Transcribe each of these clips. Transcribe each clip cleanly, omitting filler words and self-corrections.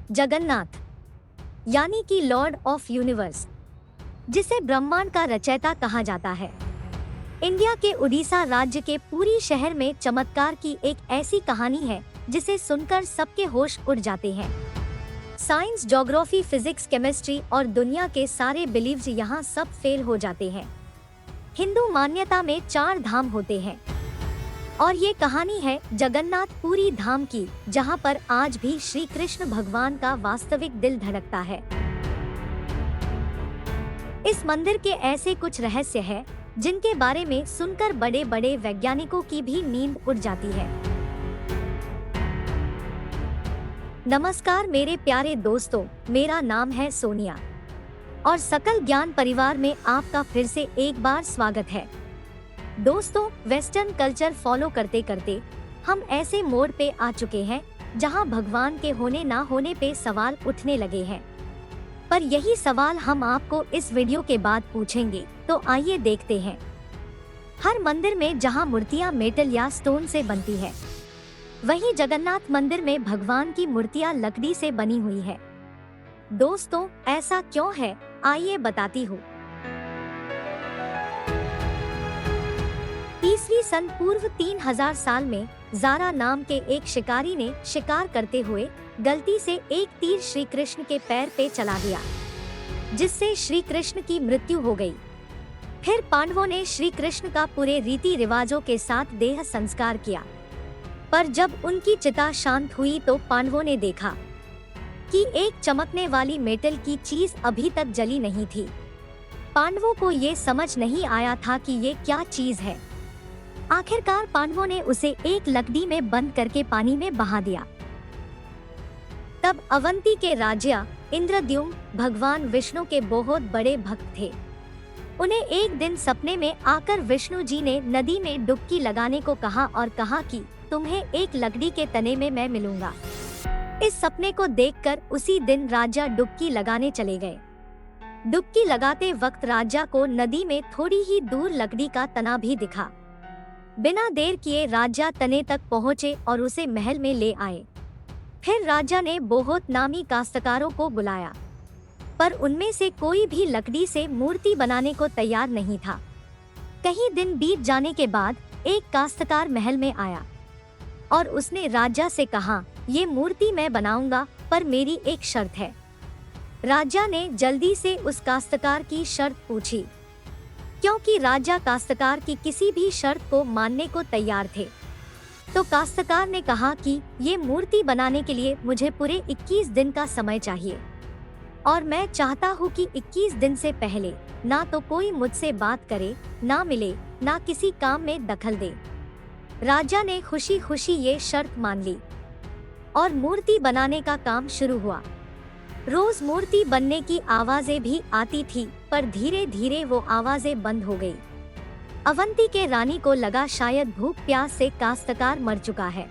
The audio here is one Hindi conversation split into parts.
जगन्नाथ यानी कि लॉर्ड ऑफ यूनिवर्स, जिसे ब्रह्मांड का रचयिता कहा जाता है, इंडिया के उड़ीसा राज्य के पुरी शहर में चमत्कार की एक ऐसी कहानी है जिसे सुनकर सबके होश उड़ जाते हैं। साइंस, ज्योग्राफी, फिजिक्स, केमिस्ट्री और दुनिया के सारे बिलीव्स यहाँ सब फेल हो जाते हैं। हिंदू मान्यता में 4 धाम होते हैं और ये कहानी है जगन्नाथ पुरी धाम की, जहाँ पर आज भी श्री कृष्ण भगवान का वास्तविक दिल धड़कता है। इस मंदिर के ऐसे कुछ रहस्य हैं जिनके बारे में सुनकर बड़े बड़े वैज्ञानिकों की भी नींद उड़ जाती है। नमस्कार मेरे प्यारे दोस्तों, मेरा नाम है सोनिया और सकल ज्ञान परिवार में आपका फिर से एक बार स्वागत है। दोस्तों, वेस्टर्न कल्चर फॉलो करते करते हम ऐसे मोड़ पे आ चुके हैं जहां भगवान के होने ना होने पे सवाल उठने लगे हैं। पर यही सवाल हम आपको इस वीडियो के बाद पूछेंगे, तो आइए देखते हैं। हर मंदिर में जहां मूर्तियां मेटल या स्टोन से बनती है, वहीं जगन्नाथ मंदिर में भगवान की मूर्तियां लकड़ी से बनी हुई है। दोस्तों, ऐसा क्यों है, आइए बताती हूँ। ईस्वी सन पूर्व 3000 साल में जारा नाम के एक शिकारी ने शिकार करते हुए गलती से एक तीर श्री कृष्ण के पैर पे चला दिया, जिससे श्री कृष्ण की मृत्यु हो गई। फिर पांडवों ने श्री कृष्ण का पूरे रीति रिवाजों के साथ देह संस्कार किया, पर जब उनकी चिता शांत हुई तो पांडवों ने देखा कि एक चमकने वाली मेटल की चीज अभी तक जली नहीं थी। पांडवों को ये समझ नहीं आया था कि ये क्या चीज है। आखिरकार पांडवों ने उसे एक लकड़ी में बंद करके पानी में बहा दिया। तब अवंती के राजा इंद्रद्युम्न भगवान विष्णु के बहुत बड़े भक्त थे। उन्हें एक दिन सपने में आकर विष्णु जी ने नदी में डुबकी लगाने को कहा और कहा कि तुम्हें एक लकड़ी के तने में मैं मिलूंगा। इस सपने को देखकर उसी दिन राजा डुबकी लगाने चले गए। डुबकी लगाते वक्त राजा को नदी में थोड़ी ही दूर लकड़ी का तना भी दिखा। बिना देर किए राजा तने तक पहुँचे और उसे महल में ले आए। फिर राजा ने बहुत नामी काश्तकारों को बुलाया, पर उनमें से कोई भी लकड़ी से मूर्ति बनाने को तैयार नहीं था। कई दिन बीत जाने के बाद एक काश्तकार महल में आया और उसने राजा से कहा, ये मूर्ति मैं बनाऊंगा, पर मेरी एक शर्त है। राजा ने जल्दी से उस काश्तकार की शर्त पूछी, क्योंकि राजा काश्तकार की किसी भी शर्त को मानने को तैयार थे। तो काश्तकार ने कहा कि ये मूर्ति बनाने के लिए मुझे पूरे 21 दिन का समय चाहिए और मैं चाहता हूँ कि 21 दिन से पहले ना तो कोई मुझसे बात करे, ना मिले, ना किसी काम में दखल दे। राजा ने खुशी खुशी ये शर्त मान ली और मूर्ति बनाने का काम शुरू हुआ। रोज मूर्ति बनने की आवाजें भी आती थी, पर धीरे धीरे वो आवाजें बंद हो गई। अवंती के रानी को लगा शायद भूख प्यास से काश्तकार मर चुका है,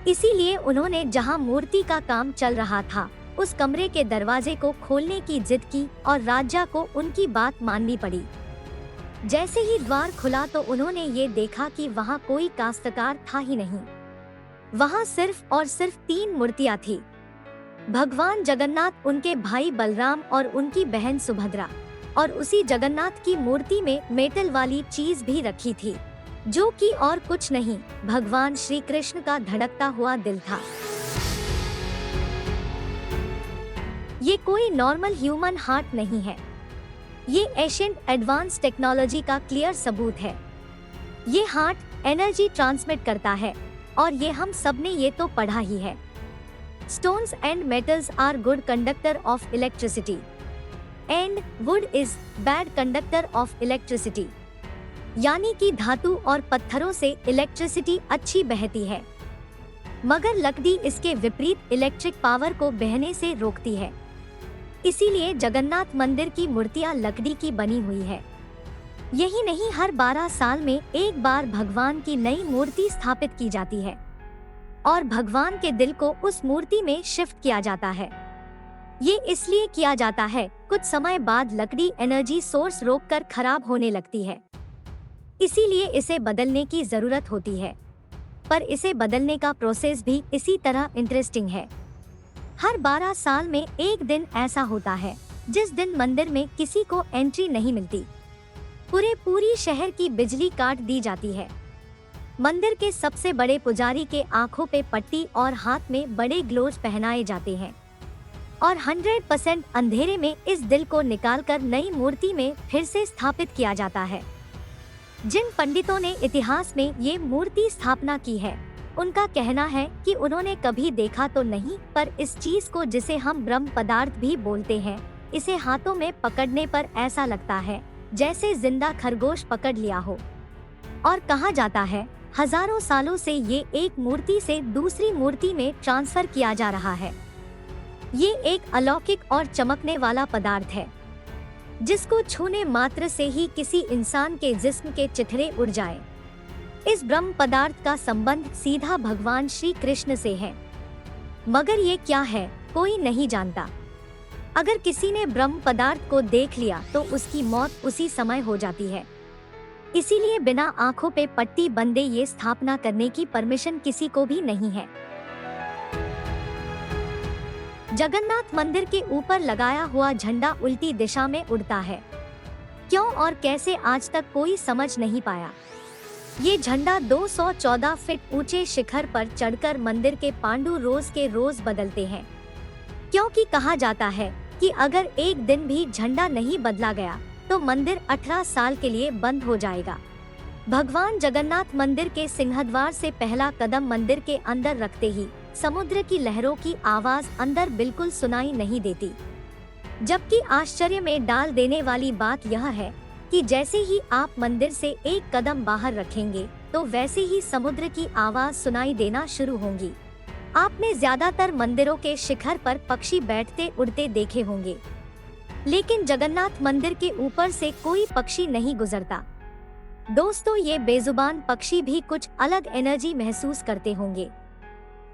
इसीलिए उन्होंने जहां मूर्ति का काम चल रहा था उस कमरे के दरवाजे को खोलने की जिद की और राजा को उनकी बात माननी पड़ी। जैसे ही द्वार खुला तो उन्होंने ये देखा कि वहां कोई काश्तकार था ही नहीं। वहां सिर्फ और सिर्फ 3 मूर्तियां थी, भगवान जगन्नाथ, उनके भाई बलराम और उनकी बहन सुभद्रा। और उसी जगन्नाथ की मूर्ति में मेटल वाली चीज भी रखी थी, जो कि और कुछ नहीं, भगवान श्री कृष्ण का धड़कता हुआ दिल था। ये कोई नॉर्मल ह्यूमन हार्ट नहीं है, ये एशियंट एडवांस टेक्नोलॉजी का क्लियर सबूत है। ये हार्ट एनर्जी ट्रांसमिट करता है और ये हम सब ने ये तो पढ़ा ही है। Stones and metals are good conductor of electricity and wood is bad conductor of electricity, यानी कि धातु और पत्थरों से इलेक्ट्रिसिटी अच्छी बहती है, मगर लकड़ी इसके विपरीत इलेक्ट्रिक पावर को बहने से रोकती है। इसीलिए जगन्नाथ मंदिर की मूर्तियां लकड़ी की बनी हुई है। यही नहीं, हर 12 साल में एक बार भगवान की नई मूर्ति स्थापित की जाती है और भगवान के दिल को उस मूर्ति में शिफ्ट किया जाता है। ये इसलिए किया जाता है, कुछ समय बाद लकड़ी एनर्जी सोर्स रोककर खराब होने लगती है, इसीलिए इसे बदलने की जरूरत होती है। पर इसे बदलने का प्रोसेस भी इसी तरह इंटरेस्टिंग है। हर 12 साल में एक दिन ऐसा होता है जिस दिन मंदिर में किसी को एंट्री नहीं मिलती। पूरी शहर की बिजली काट दी जाती है। मंदिर के सबसे बड़े पुजारी के आंखों पे पट्टी और हाथ में बड़े ग्लोव्स पहनाए जाते हैं और 100% अंधेरे में इस दिल को निकालकर नई मूर्ति में फिर से स्थापित किया जाता है। जिन पंडितों ने इतिहास में ये मूर्ति स्थापना की है, उनका कहना है कि उन्होंने कभी देखा तो नहीं, पर इस चीज को जिसे हम ब्रह्म पदार्थ भी बोलते हैं, इसे हाथों में पकड़ने पर ऐसा लगता है जैसे जिंदा खरगोश पकड़ लिया हो। और कहा जाता है हजारों सालों से ये एक मूर्ति से दूसरी मूर्ति में ट्रांसफर किया जा रहा है। ये एक अलौकिक और चमकने वाला पदार्थ है जिसको छूने मात्र से ही किसी इंसान के जिस्म के चिथड़े उड़ जाए। इस ब्रह्म पदार्थ का संबंध सीधा भगवान श्री कृष्ण से है, मगर ये क्या है कोई नहीं जानता। अगर किसी ने ब्रह्म पदार्थ को देख लिया तो उसकी मौत उसी समय हो जाती है। इसीलिए बिना आंखों पे पट्टी बंधे ये स्थापना करने की परमिशन किसी को भी नहीं है। जगन्नाथ मंदिर के ऊपर लगाया हुआ झंडा उल्टी दिशा में उड़ता है। क्यों और कैसे आज तक कोई समझ नहीं पाया। ये झंडा 214 फीट ऊंचे शिखर पर चढ़कर मंदिर के पांडु रोज के रोज बदलते हैं, क्योंकि कहा जाता है कि अगर एक दिन भी झंडा नहीं बदला गया तो मंदिर 18 साल के लिए बंद हो जाएगा। भगवान जगन्नाथ मंदिर के सिंहद्वार से पहला कदम मंदिर के अंदर रखते ही समुद्र की लहरों की आवाज अंदर बिल्कुल सुनाई नहीं देती। जबकि आश्चर्य में डाल देने वाली बात यह है कि जैसे ही आप मंदिर से एक कदम बाहर रखेंगे तो वैसे ही समुद्र की आवाज सुनाई देना शुरू होंगी। आपने ज्यादातर मंदिरों के शिखर पर पक्षी बैठते उड़ते देखे होंगे, लेकिन जगन्नाथ मंदिर के ऊपर से कोई पक्षी नहीं गुजरता। दोस्तों, ये बेजुबान पक्षी भी कुछ अलग एनर्जी महसूस करते होंगे,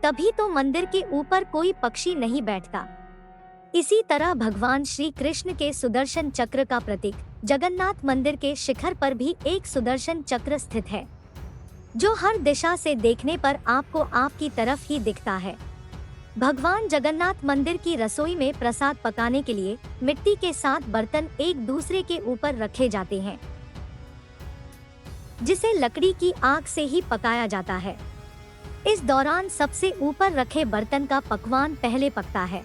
तभी तो मंदिर के ऊपर कोई पक्षी नहीं बैठता। इसी तरह भगवान श्री कृष्ण के सुदर्शन चक्र का प्रतीक जगन्नाथ मंदिर के शिखर पर भी एक सुदर्शन चक्र स्थित है, जो हर दिशा से देखने पर आपको आपकी तरफ ही दिखता है। भगवान जगन्नाथ मंदिर की रसोई में प्रसाद पकाने के लिए मिट्टी के 7 बर्तन एक दूसरे के ऊपर रखे जाते हैं, जिसे लकड़ी की आग से ही पकाया जाता है। इस दौरान सबसे ऊपर रखे बर्तन का पकवान पहले पकता है।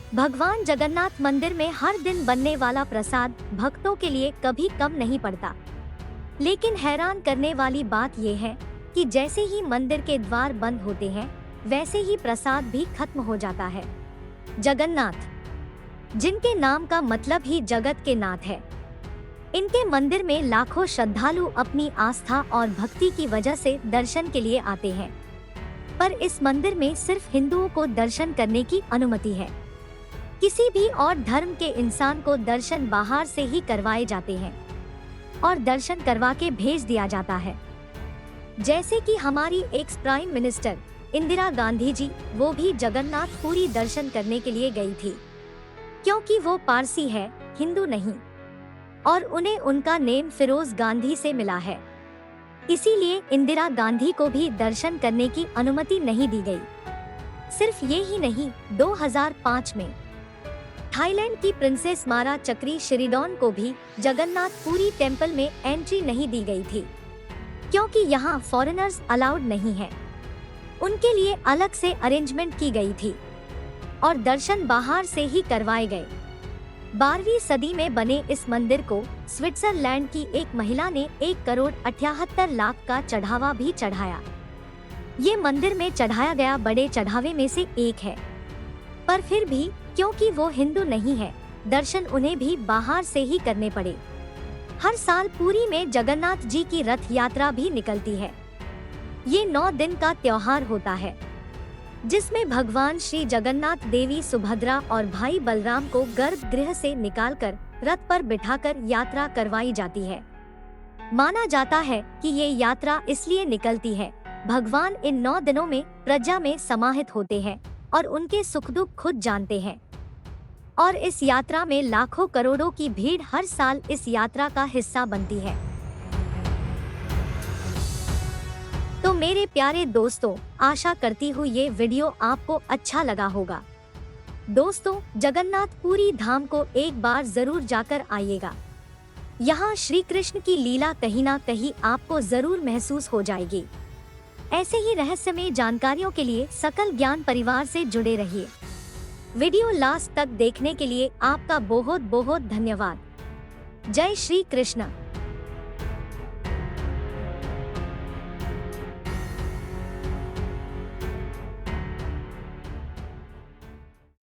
भगवान जगन्नाथ मंदिर में हर दिन बनने वाला प्रसाद भक्तों के लिए कभी कम नहीं पड़ता। लेकिन हैरान करने वाली बात यह है कि जैसे ही मंदिर के द्वार बंद होते हैं, वैसे ही प्रसाद भी खत्म हो जाता है। जगन्नाथ, जिनके नाम का मतलब ही जगत के नाथ है, इनके मंदिर में लाखों श्रद्धालु अपनी आस्था और भक्ति की वजह से दर्शन के लिए आते हैं। पर इस मंदिर में सिर्फ हिंदुओं को दर्शन करने की अनुमति है। किसी भी और धर्म के इंसान को दर्शन बाहर से ही करवाए जाते हैं और दर्शन करवा के भेज दिया जाता है। जैसे कि हमारी ex prime minister Indira Gandhi ji, वो भी जगन्नाथ पुरी दर्शन करने के लिए गई थी, क्योंकि वो पारसी है, हिंदू नहीं, और उन्हें उनका नेम फिरोज गांधी से मिला है। इसीलिए इंदिरा गांधी को भी दर्शन करने की अनुमति नहीं दी गई। सिर्फ ये ही नहीं, 2005 में थाईलैंड की प्रिंसेस मारा चक्री शिरिडॉन को भी जगन्नाथ पुरी टेम्पल में एंट्री नहीं दी गई थी, क्योंकि यहाँ फॉरेनर्स अलाउड नहीं है। उनके लिए अलग से अरेंजमेंट की गई थी और दर्शन बाहर से ही करवाए गए। 12वीं सदी में बने इस मंदिर को स्विट्जरलैंड की एक महिला ने 1,78,00,000 का चढ़ावा भी चढ़ाया। ये मंदिर में चढ़ाया गया बड़े चढ़ावे में से एक है, पर फिर भी क्योंकि वो हिंदू नहीं है, दर्शन उन्हें भी बाहर से ही करने पड़े। हर साल पुरी में जगन्नाथ जी की रथ यात्रा भी निकलती है। ये 9 दिन का त्योहार होता है, जिसमें भगवान श्री जगन्नाथ, देवी सुभद्रा और भाई बलराम को गर्भगृह से निकालकर रथ पर बिठाकर यात्रा करवाई जाती है। माना जाता है कि ये यात्रा इसलिए निकलती है, भगवान इन 9 दिनों में प्रजा में समाहित होते हैं और उनके सुख दुख खुद जानते हैं। और इस यात्रा में लाखों करोड़ों की भीड़ हर साल इस यात्रा का हिस्सा बनती है। तो मेरे प्यारे दोस्तों, आशा करती हूँ ये वीडियो आपको अच्छा लगा होगा। दोस्तों, जगन्नाथपुरी धाम को एक बार जरूर जाकर आइएगा। यहाँ श्री कृष्ण की लीला कहीं ना कहीं आपको जरूर महसूस हो जाएगी। ऐसे ही रहस्यमय जानकारियों के लिए सकल ज्ञान परिवार से जुड़े रहिए। वीडियो लास्ट तक देखने के लिए आपका बहुत बहुत धन्यवाद। जय श्री कृष्ण।